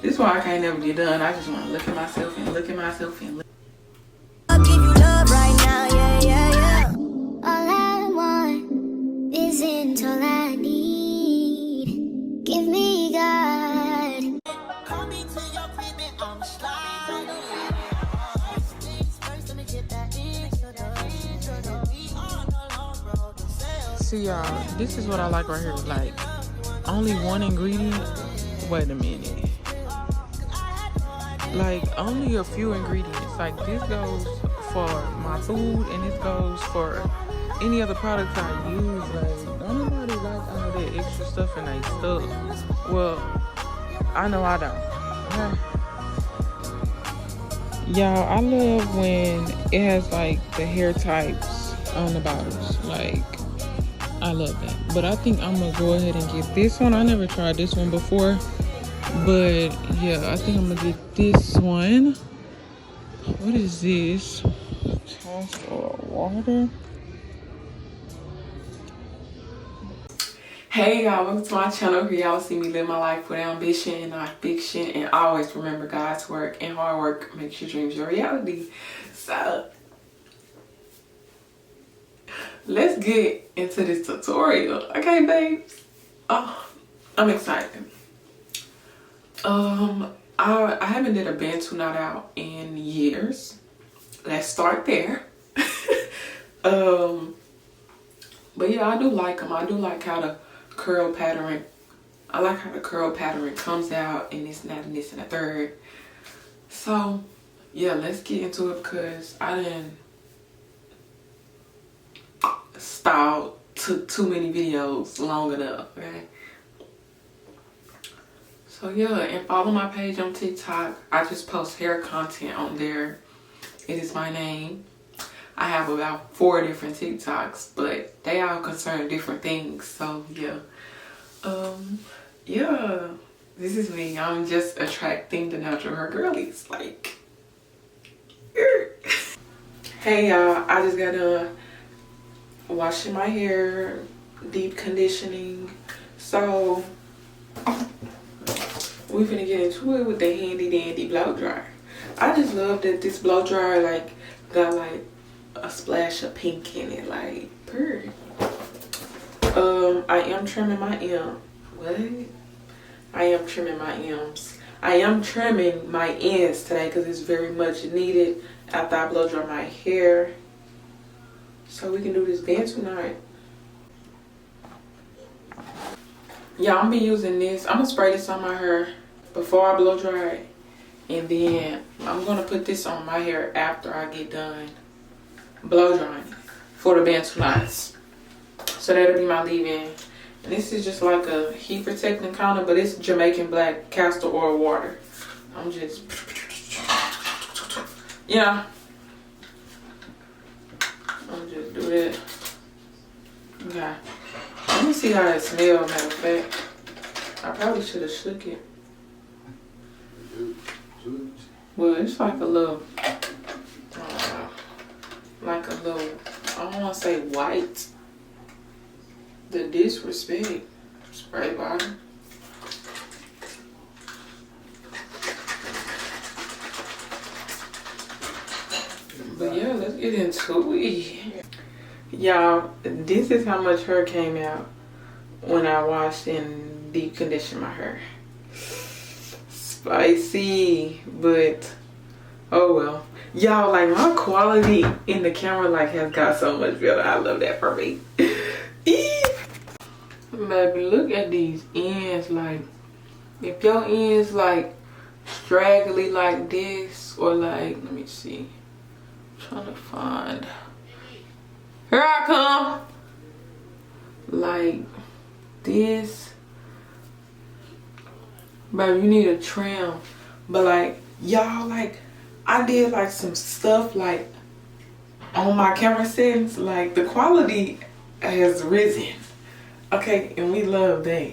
This is why I can't never get done. I just want to look at myself and look at myself and look. I'll give you love right now, yeah, yeah, yeah. All I want isn't all I need. Give me God. Call me to your crib and I'm sliding. See y'all, this is what I like right here. Like, only one ingredient. Wait a minute. Like, only a few ingredients. Like, this goes for my food and this goes for any other products I use. Like, don't nobody like all that extra stuff in their stuff. Well, I know I don't. Okay? Y'all, I love when it has like the hair types on the bottles. Like, I love that. But I think I'm gonna go ahead and get this one. I never tried this one before. But yeah, I think I'm gonna get this one. What is this? Castor water. Hey y'all, welcome to my channel. Here y'all see me live my life with ambition and not fiction. And always remember, God's work and hard work makes your dreams your reality. So let's get into this tutorial. Okay, babes? Oh, I'm excited. I haven't did a Bantu knot out in years. Let's start there. But yeah, I do like them. I do like how the curl pattern, I like how the curl pattern comes out and this and that and this and the third. So yeah, let's get into it because I didn't style took too many videos long enough, okay? So yeah, and follow my page on TikTok. I just post hair content on there. It is my name. I have about 4 different TikToks, but they all concern different things. So yeah. Yeah, this is me. I'm just attracting the natural hair girlies. Like, hey y'all, I just got done washing my hair, deep conditioning. So we finna get into it with the handy dandy blow dryer. I just love that this blow dryer like got like a splash of pink in it, like purr. I am trimming my M. What? I am trimming my M's. I am trimming my ends today because it's very much needed after I blow dry my hair. So we can do this Bantu knot. Yeah, I'm gonna be using this. I'm gonna spray this on my hair before I blow dry it. And then I'm gonna put this on my hair after I get done blow drying for the Bantu knots. So that'll be my leave-in. And this is just like a heat protecting counter, but it's Jamaican black castor oil water. I'm just, yeah. I'm just do that. Okay. Let me see how it smells, matter of fact. I probably should have shook it. Well, it's like a little, I don't want to say white. The disrespect. Spray bottle. But yeah, let's get into it. Y'all, this is how much hair came out when I washed and deep conditioned my hair. Spicy, but oh well. Y'all, like my quality in the camera like has got so much better. I love that for me. Baby, look at these ends. Like, if your ends like straggly like this, or like, let me see. I'm trying to find. Here I come. Like this. Baby, you need a trim. But like, y'all, like, I did like some stuff like on my camera settings. Like, the quality has risen. Okay, and we love that.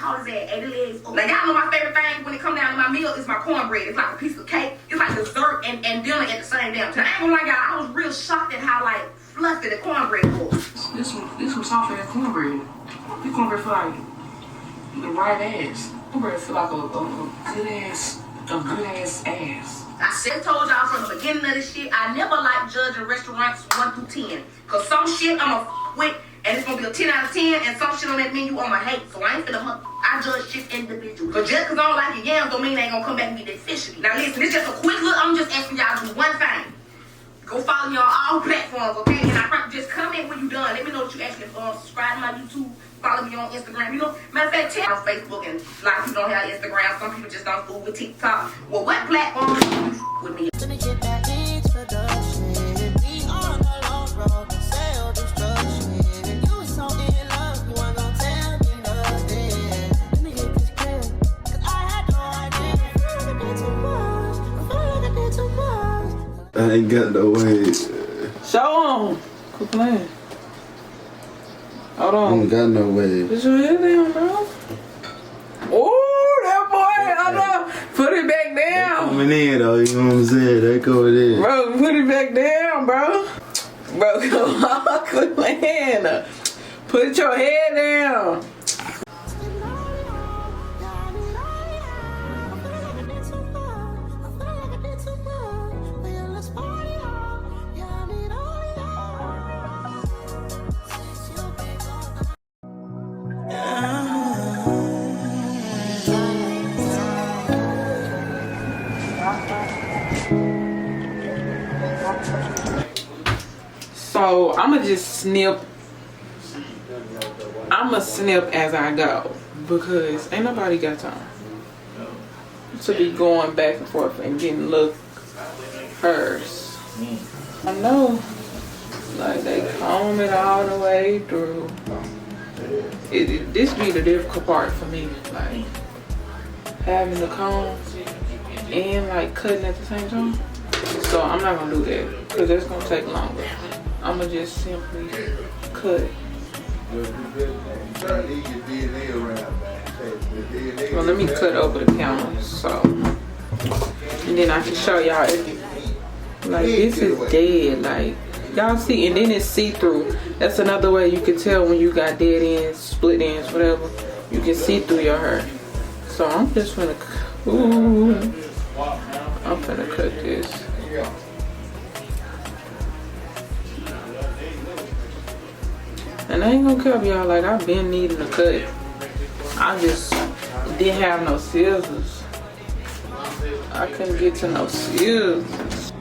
tall as that, 80 legs. Like, y'all know my favorite thing when it come down to my meal is my cornbread. It's like a piece of cake. It's like dessert and dinner at the same damn time. I ain't gonna lie, y'all, I was real shocked at how, like, fluffy the cornbread was. This one soft ass cornbread. This cornbread feel like the right ass. Cornbread feel like a good ass ass. I said, told y'all from the beginning of this shit, I never like judging restaurants 1 through 10. Cause some shit I'ma with, and it's gonna be a 10 out of 10, and some shit on that menu I'ma hate. So I ain't finna I judge shit individual. Cause just cause I don't like your yams don't mean they ain't gonna come back and get that fish again. Now listen, this just a quick look. I'm just asking y'all to do one thing. Go follow me on all platforms, okay? And I just comment when you done. Let me know what you actually subscribe to my YouTube. Follow me on Instagram. You know, matter of fact, tell me on Facebook, and a lot of people don't have Instagram. Some people just don't fool with TikTok. Well, what platform do you with me? I ain't got no way. Show him. Quit playing. Hold on. I ain't got no way. Put your head down, bro. Oh, that boy. Hold on. Put it back down. Coming in though, you know what I'm saying? They going in. Bro, put it back down, bro. Bro, come on. Quit playing. Put your head down. So I'ma just snip. I'ma snip as I go because ain't nobody got time to be going back and forth and getting looked first. I know, like they comb it all the way through. This be the difficult part for me, like having the comb and like cutting at the same time. So I'm not gonna do that because that's gonna take longer. I'm gonna just simply cut. Well, let me cut over the counter, so, and then I can show y'all. Like this is dead, like y'all see, and then it's see-through. That's another way you can tell when you got dead ends, split ends, whatever. You can see through your hair. So I'm just gonna, I'm gonna cut this. And I ain't gonna cap y'all, like I've been needing a cut. I just didn't have no scissors. I couldn't get to no scissors.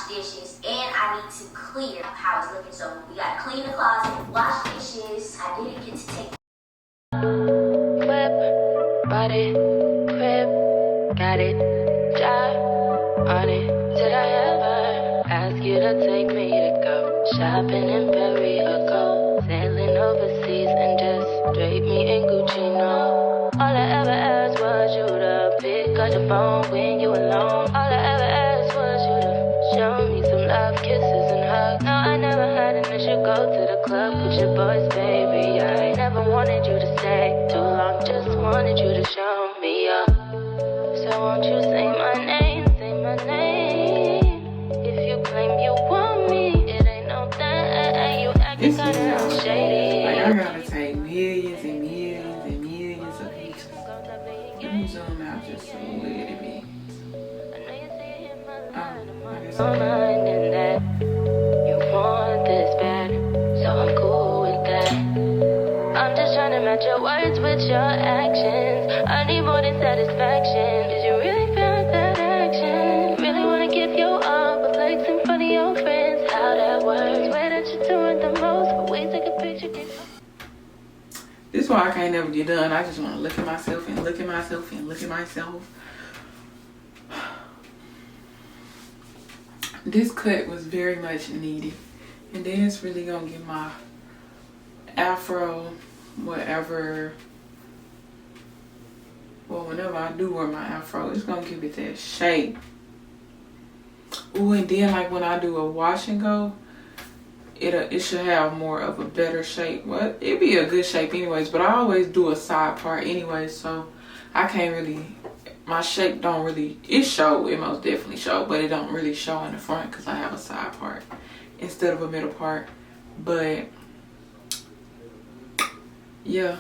Dishes and I need to clear how it's looking. So we got to clean the closet, wash dishes. I didn't get to take whip, body, crib, got it, job on it. Did I ever ask you to take me to go shopping in Paris or go sailing overseas and just drape me in Gucci? No, all I ever asked was you to pick up the phone when you alone. All I ever asked was you to show me some love, kisses and hugs. No, I never had an issue. Go to the club with your boys, baby. I never wanted you to stay too long. Just wanted you to show me up. So won't you say my name? Say my name. If you claim you want me, it ain't no thing. You acting kinda shady. Like I gotta take millions and millions and millions of pictures Let me zoom out just a little bit. I guess I'm minding that you want this bad, so I'm cool with that. I'm just trying to match your words with your actions. I need more than satisfaction. Did you really feel that action? Really wanna give you all, but flex in front of your friends. How that works? Swear that you're doing the most, but we take a picture. this is why I can't never get done. I just want to look at myself and look at myself and look at myself. This cut was very much needed. And then it's really going to get my afro, whatever. Well, whenever I do wear my afro, it's going to give it that shape. Ooh, and then like when I do a wash and go, it should have more of a better shape. Well, it'd be a good shape anyways, but I always do a side part anyways, so I can't really, my shape don't really, it most definitely show, but it don't really show in the front because I have a side part instead of a middle part. But yeah.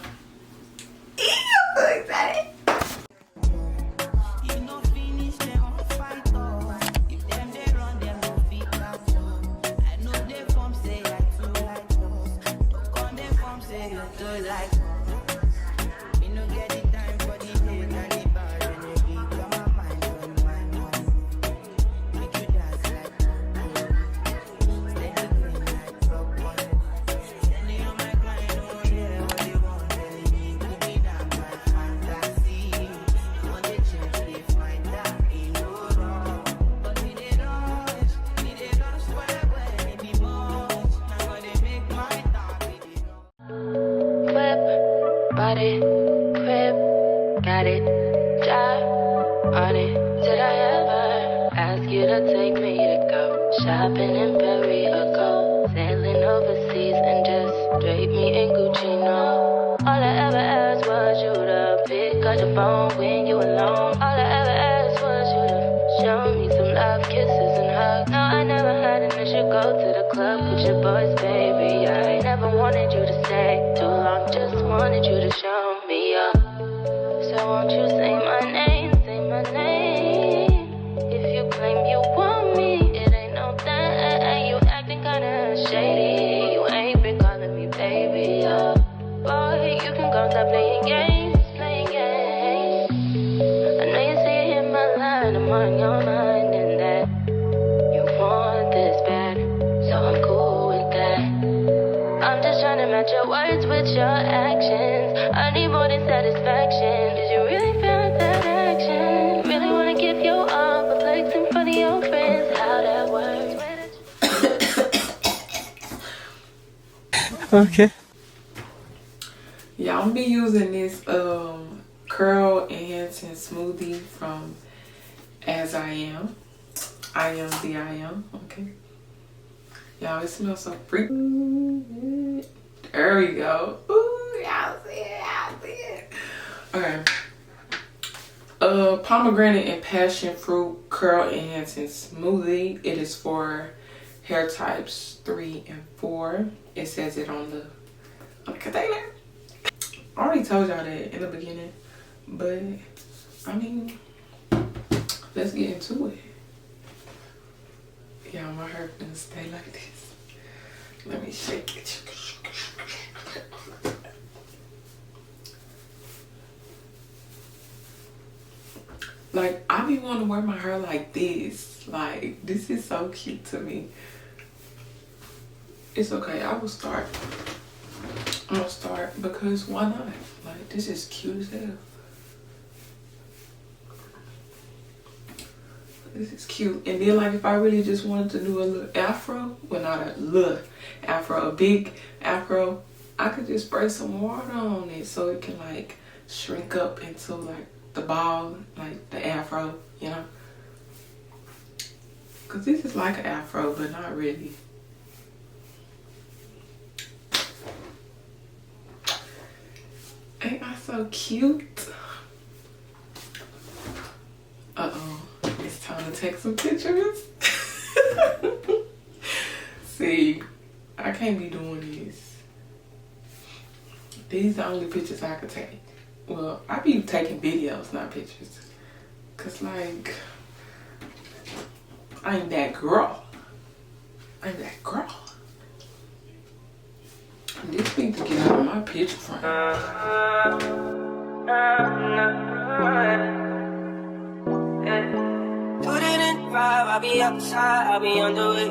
I'm so excited. Body, crib, got it, job on it. Did I ever ask you to take me to go shopping in Paris or go sailing overseas and just drape me in Gucci? No, all I ever asked was you to pick up the phone when you alone. All I ever asked was you to show me some love, kisses and hugs. No, I never had an issue. Go to the club with your boys, baby. I never wanted you to stay too long, just wanted you to show me up. So won't you say my name, say my name. If you claim you want me, it ain't no that. You acting kinda shady. You ain't been calling me baby, boy, you can go stop playing games, playing games. I know you see it in my line, I'm on your mind and that you want this bad, so I'm cool with that. I'm just trying to match your words with your actions. I need more than satisfaction. Did you really feel that action? Really wanna give you all, but flex in front of your friends. How that works? Okay. Yeah, I'm gonna be using this curl enhancing smoothie from As I Am. I am the I am. Okay. Y'all, it smells so freaking. There we go. Ooh, y'all see it, y'all see it. Okay. Pomegranate and passion fruit curl enhancing smoothie. It is for hair types 3 and 4. It says it on the container. I already told y'all that in the beginning, but I mean, let's get into it. Yeah, my hair gonna stay like this. Let me shake it. Like, I be wanting to wear my hair like this. Like, this is so cute to me. It's okay, I will start. I'm gonna start because why not? Like, this is cute as hell. This is cute. And then, like, if I really just wanted to do a little afro, well, not a little afro, a big afro, I could just spray some water on it so it can, like, shrink up into, like, the ball, like the afro, you know? Because this is like an afro, but not really. Ain't I so cute? Uh-oh. It's time to take some pictures. See, I can't be doing this. These are the only pictures I could take. Well, I be taking videos, not pictures. Cause like, I ain't that girl. This need to get out of my picture frame. Put it in five, I'll be outside, I'll be on the way.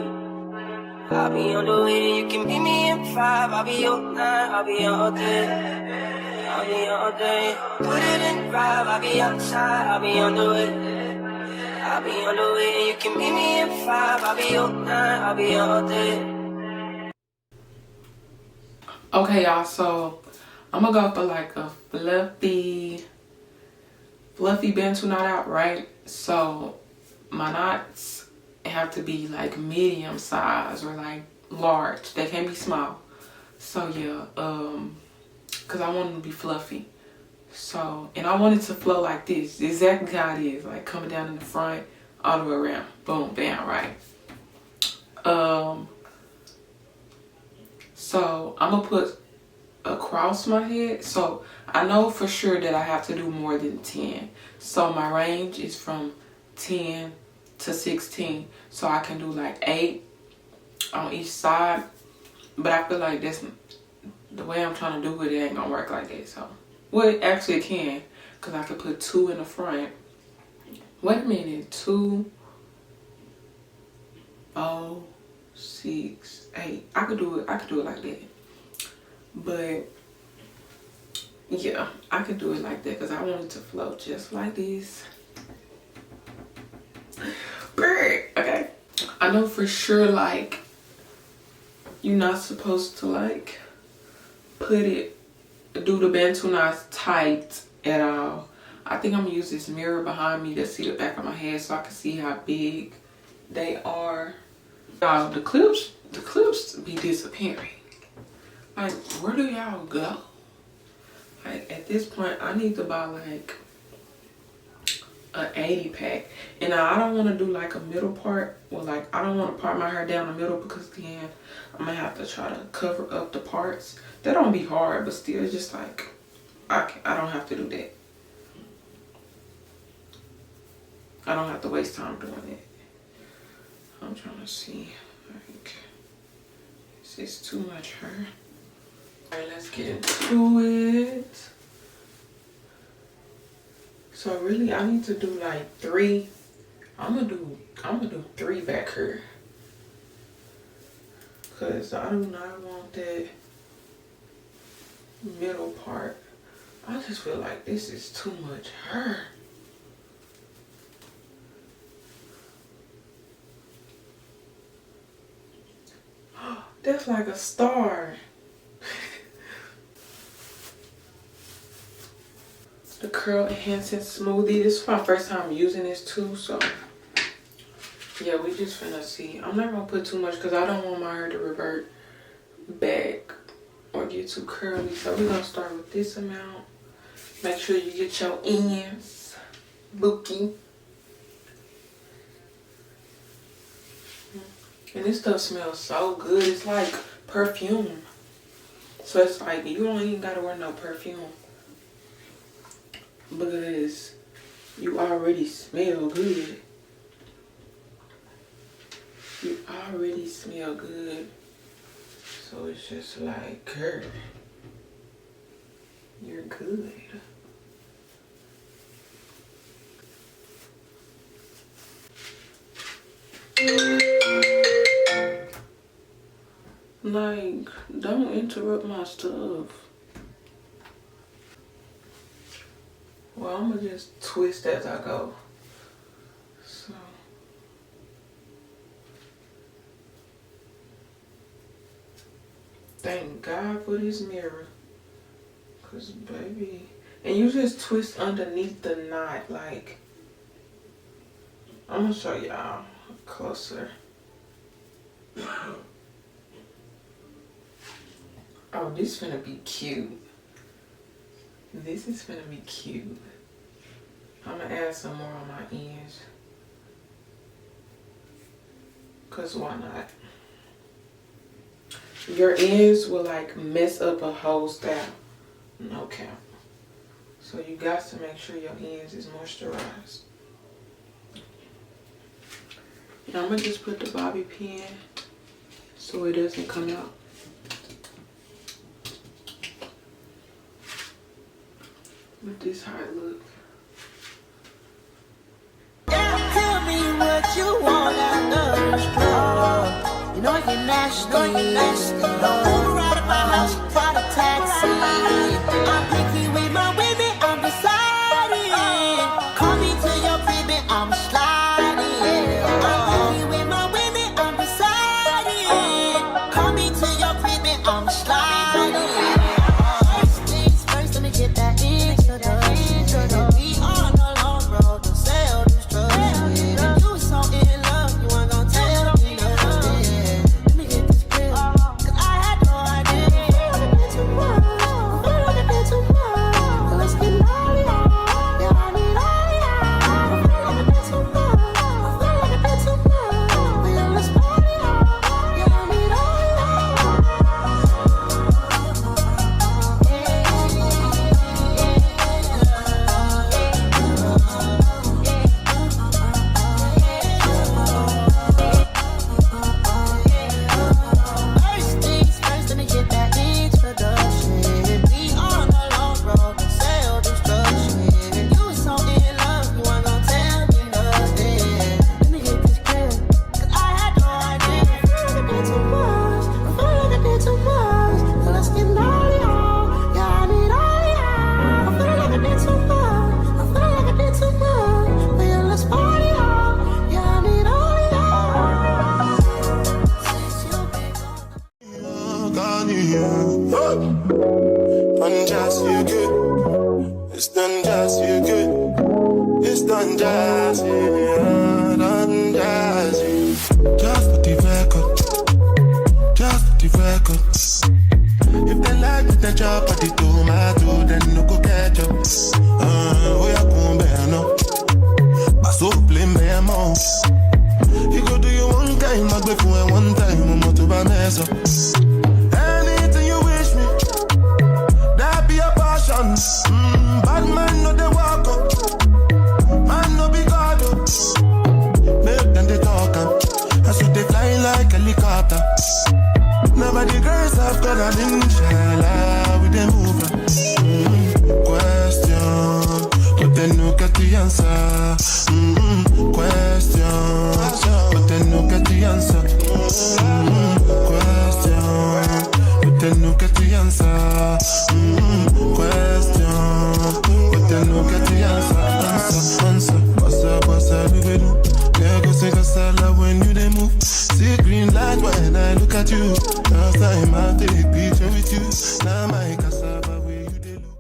I'll be on the way, you can meet me in 5, I'll be all night, I'll be all day. I'll be all day. Put it in 5, I'll be outside, I'll be on the way. I'll be on the way, you can meet me in 5, I'll be all night, I'll be all day. Okay, y'all, so I'm gonna go for like a fluffy Bantu knot out, right? So my knots have to be like medium size or like large. They can't be small. So yeah, cause I want them to be fluffy. So, and I want it to flow like this, exactly how it is, like coming down in the front, all the way around, boom, bam, right? So I'm gonna put across my head. So I know for sure that I have to do more than 10. So my range is from 10 to 16. So I can do like 8 on each side. But I feel like that's the way I'm trying to do it, it ain't gonna work like that. So, well, it actually can, because I could put 2 in the front. Wait a minute, 2, 4, 6, 8. I could do it like that. But yeah, I could do it like that because I want it to flow just like this. Okay. I know for sure, like, you're not supposed to like do the Bantu knots tight at all. I think I'm gonna use this mirror behind me to see the back of my head so I can see how big they are. Y'all, the clips be disappearing. Like, where do y'all go? Like, at this point, I need to buy like an 80 pack. And now I don't want to do like a middle part. Well, like, I don't want to part my hair down the middle because then I'm gonna have to try to cover up the parts. That don't be hard, but still, it's just like, I don't have to do that. I don't have to waste time doing it. I'm trying to see, like, is this too much hair? All right, let's get into it. So really, I need to do like 3. I'm gonna do 3 back here, cause I do not want that middle part. I just feel like this is too much hair. That's like a star. The curl enhancing smoothie. This is my first time using this too, so yeah, we just finna see. I'm not gonna put too much because I don't want my hair to revert back or get too curly. So we're gonna start with this amount. Make sure you get your ends bookie. And this stuff smells so good. It's like perfume. So it's like you don't even gotta wear no perfume because you already smell good. You already smell good. So it's just like, girl, you're good. Like, don't interrupt my stuff. Well, I'm gonna just twist as I go. So. Thank God for this mirror. Cause baby, and you just twist underneath the knot. Like, I'm gonna show y'all closer. Oh, this finna be cute. This is finna be cute. I'm gonna add some more on my ends. Cause why not? Your ends will like mess up a whole style. No cap. So you got to make sure your ends is moisturized. And I'm gonna just put the bobby pin so it doesn't come out. But this how it look. Tell me what you want after this club. You know you're nasty. Don't ride at my house, find a taxi. I'm picky with my women, I'm deciding. Call me to your baby, I'm sliding. I'm picky with my women, I'm deciding. Call me to your baby, I'm sliding. First things first, let me get that introduction. We on the long road to sell this drug. You so in love, you ain't gon' tell me nothing. Let me get this pill, 'cause I had no idea. A bit too much, I feel like a bit too much. Let's get naughty, yeah, I need all y'all. I feel like a bit too much, I feel like a bit too much. Yeah, let's party, yeah, I need all y'all. First things first, let me get that introduction. We on the long road to sell destruction. You so in love, you ain't gon' tell me nothing. Let me get this clear, 'cause I had no idea. I feel like a bit too much, I feel like a bit too much. So let's get naughty, yeah, I need all y'all. I feel like a bit too much, I feel like a bit too much. Yeah, let's party, yeah, I need all y'all. Since you been gone. Gone you, done just you good. It's done just you good. It's done just you, done just you. Just for the record, just for the record. If they like it, then chop at the tomato, then no go catch up. Oh yeah, come bear no. I so blame me among. You go do you one time, I go for one time, I'm not to buy mess up. Anything you wish me, that be a passion. Bad man no they walk up, man no be God up. Make them they talk and so they fly like helicopter. Nobody girls have got an inshallah with them over. Question, but then no get the answer. Question, but then no get the answer. Question, but then no get the answer. Question, but then no get the answer. Answer, what's up, we do? Yeah, go sing a salad when you they move. See green light when I look at you. Last time I take picture with you. Now my cassava where you they look.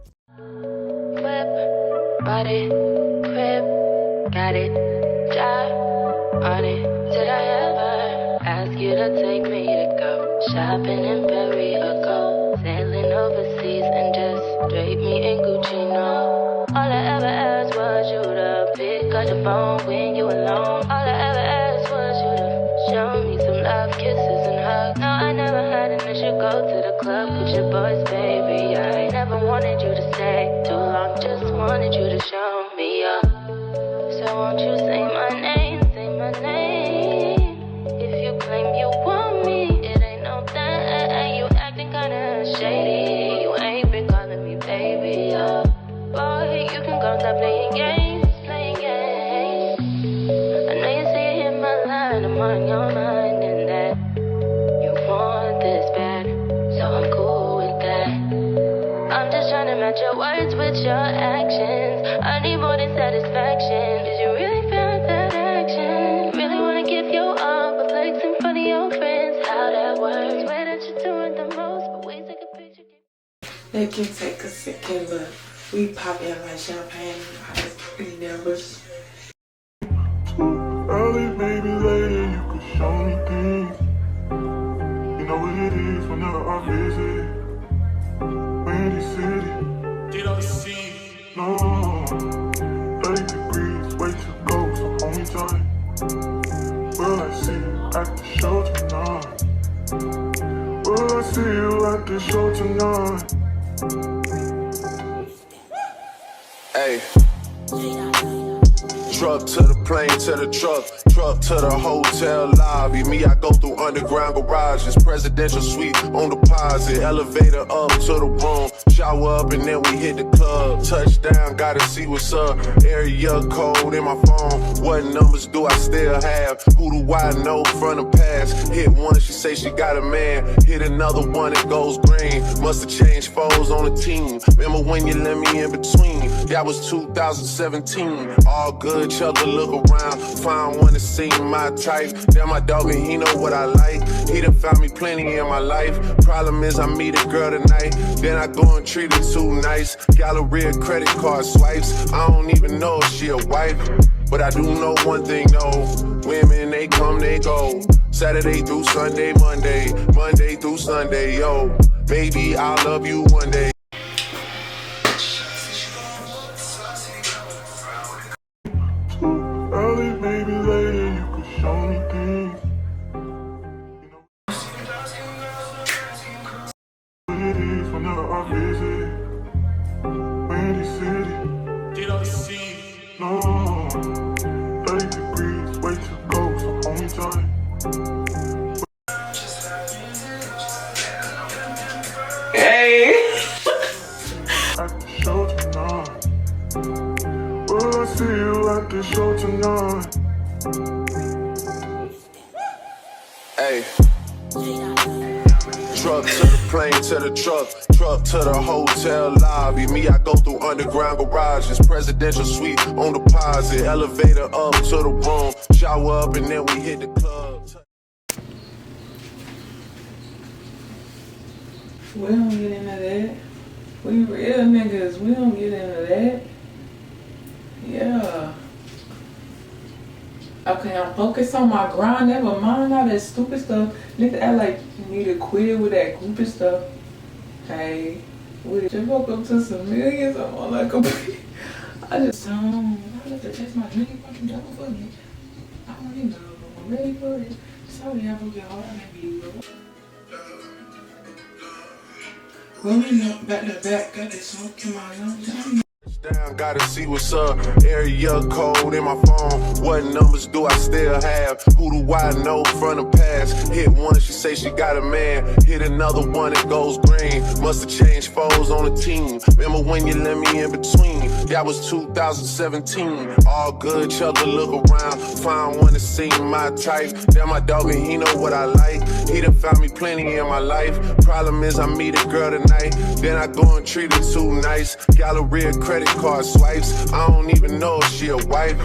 Whip, body, crib, got it, job, on it. Did I ever ask you to take me to go shopping in Paris or go sailing overseas and just drape me in Gucci? No, all I ever asked was you to pick up the phone when you alone. All I ever asked was you to show me some love, kisses and hugs. No, I never had an issue. Go to the club with your boys, baby. I never wanted you to stay too long, just wanted you to show me up. So won't you say my name, say my name? If you claim you want me, it ain't no thing. You acting kinda shady. You ain't been calling me baby, boy, you can go stop playing games, playing games. I know you see it in my line, I'm on your mind and that you want this bad, so I'm cool with that. I'm just trying to match your words with your actions. I need more than satisfaction. Did you really feel that action? Really wanna give you all, but flex in front of your friends. How that works? Swear that you're doing the most, but we take a picture. They can take a second, but we pop in like champagne. We never. Early, baby, later, you could show me things. You know what it is whenever I visit. Windy City. Did I see? No. 30 degrees, way to go, so hold me tight. Will I see you at the show tonight? Will I see you at the show tonight? Truck to the plane, to the truck to the hotel lobby. Me, I go through underground garages, presidential suite on deposit, elevator up to the room, shower up and then we hit the club. Touchdown, gotta see what's up. Area code in my phone. What numbers do I still have? Who do I know from the past? Hit one, she say she got a man. Hit another one, it goes green. Must have changed foes on the team. Remember when you let me in between? That was 2017. All good, chug a look around. Find one to see my type. Damn, my dog and he know what I like. He done found me plenty in my life. Problem is I meet a girl tonight, then I go and treat her too nice. Galleria credit card swipes. I don't even know if she a wife, but I do know one thing, no. Women, they come, they go. Saturday through Sunday, Monday through Sunday, yo. Baby, I'll love you one day. Early, maybe later, you could show me things. Cities whenever I visit. Windy City. No, 30 degrees, way to go, so hold me tight. Hey. At the show tonight. Will I see you at the show tonight? Hey. Truck to the plane, to the truck to the hotel lobby. Me, I go through underground garages, presidential suite on deposit, elevator up to the room, shower up and then we hit the club. We don't get into that. We real niggas. We don't get into that. Yeah. Okay, I'm focused on my grind. Never mind all that stupid stuff. Nigga act like you need to quit with that stupid stuff. Hey, we just woke up to some millions. I'm all like, I just don't. I let the text my nigga fucking double for me. I don't even know. I'm ready for it. Sorry, I broke your heart. I may be bro. Rolling up back to back, got this smoke in my lungs. Down, gotta see what's up. Area code in my phone. What numbers do I still have? Who do I know from the past? Hit one, she say she got a man. Hit another one, it goes green. Must have changed foes on the team. Remember when you let me in between? That was 2017. All good, chug a look around. Find one to see my type. Damn, my dog and he know what I like. He done found me plenty in my life. Problem is I meet a girl tonight, then I go and treat her too nice. Galleria credit card swipes. I don't even know if she a wife,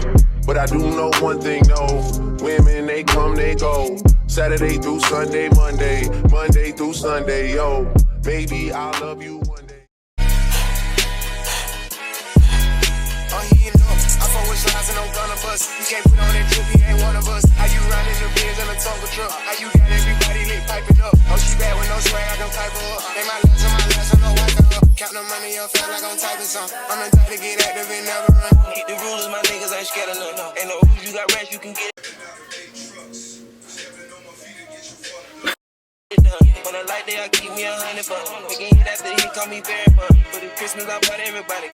but I do know one thing, no. Women, they come, they go. Saturday through Sunday, Monday through Sunday, yo. Baby, I'll love you one day. I fuck with slides and I'm gonna bust. You can't put on that drip, he ain't one of us. How you riding the Benz in a Tonka truck? How you got everybody lit piping up? Oh, she bad with no swag, I can pipe her up. They my last on no wipe her up. Count the money up, feel like I'm typing some. I'm the type to get active and never run. Hit the rulers, my niggas ain't scared of none. Ain't no rules, you got rats, you can get it. On a light day, I keep me 100 bucks. Again, hit after he call me very fun. For the Christmas, I brought everybody.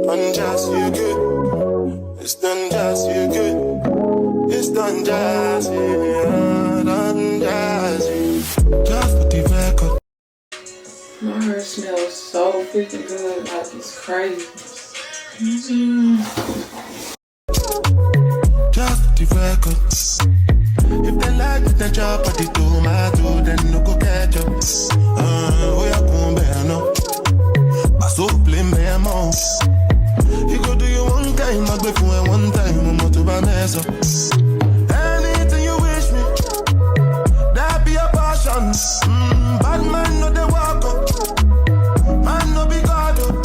Unjust, you good. It's done just, you good. It's done just, yeah, done just, just for the record. My hair smells so freaking good, like it's crazy. Just for the record. If they like it, then chop at the tomato, then no go catch up. Oh, yeah, come bear no. So play me a mouse. You go do you one time, I go for one time, I'm not to mess up. Anything you wish me, that be a passion. Bad man no they walk up, man no be God up.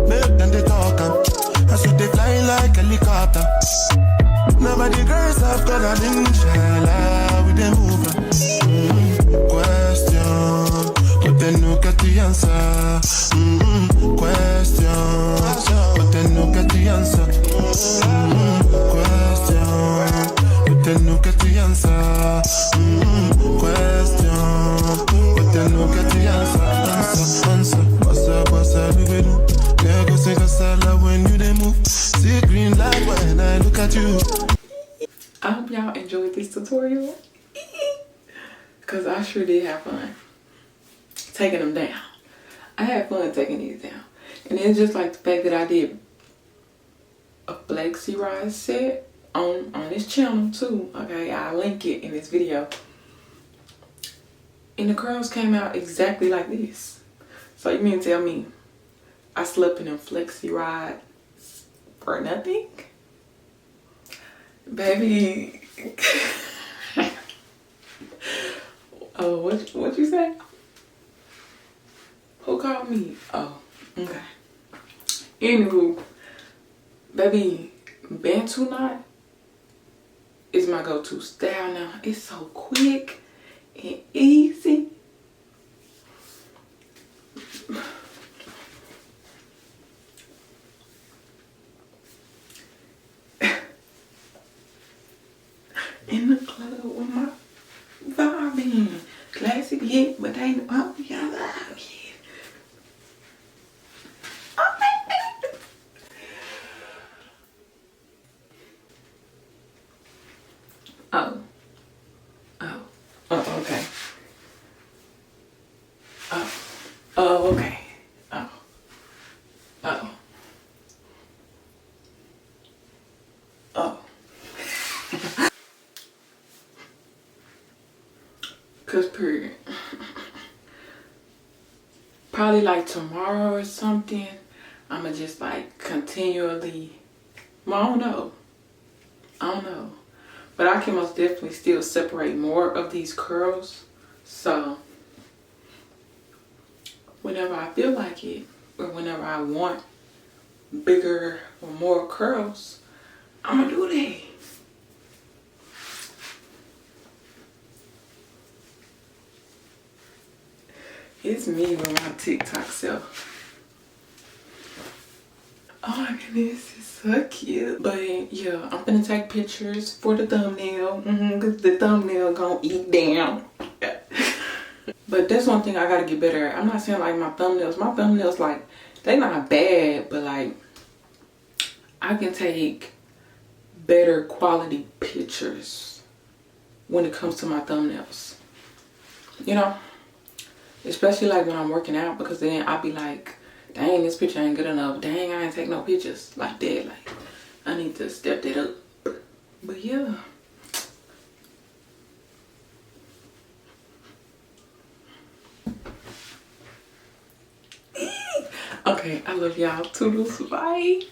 Make them they talk up, I so they fly like helicopter. Nobody girls have got an inshallah with them move. Question, but then no get the answer. Question, but then no get the answer. Question, but then no get the answer. Question, but then no get the answer. Answer, me cause I love when you they move. See green light when I look at you. I hope y'all enjoyed this tutorial. Cause I sure did have fun taking them down. I had fun taking these down. And it's just like the fact that I did a Flexi rise set on this channel too. Okay, I'll link it in this video. And the curls came out exactly like this. So you mean to tell me I slept in a Flexi ride for nothing? Baby. Oh, what you say? Who called me? Oh, okay. Anywho, baby, Bantu knot is my go-to style now. It's so quick and easy. In the club with my vibing. Classic hit, but they ain't up y'all out here. Okay. Okay. Cause period. Probably like tomorrow or something, I'ma just like continually, well, I don't know. But I can most definitely still separate more of these curls. So whenever I feel like it, or whenever I want bigger or more curls, I'ma do that. It's me with my TikTok self. Oh my goodness, it's so cute. But yeah, I'm gonna take pictures for the thumbnail. Cause the thumbnail gonna eat down. But that's one thing I gotta get better at. I'm not saying like my thumbnails like, they not bad, but like I can take better quality pictures when it comes to my thumbnails. You know? Especially like when I'm working out, because then I'll be like, dang, this picture ain't good enough. Dang, I ain't take no pictures like that. Like, I need to step that up. But yeah. Okay, I love y'all. Toodles, bye.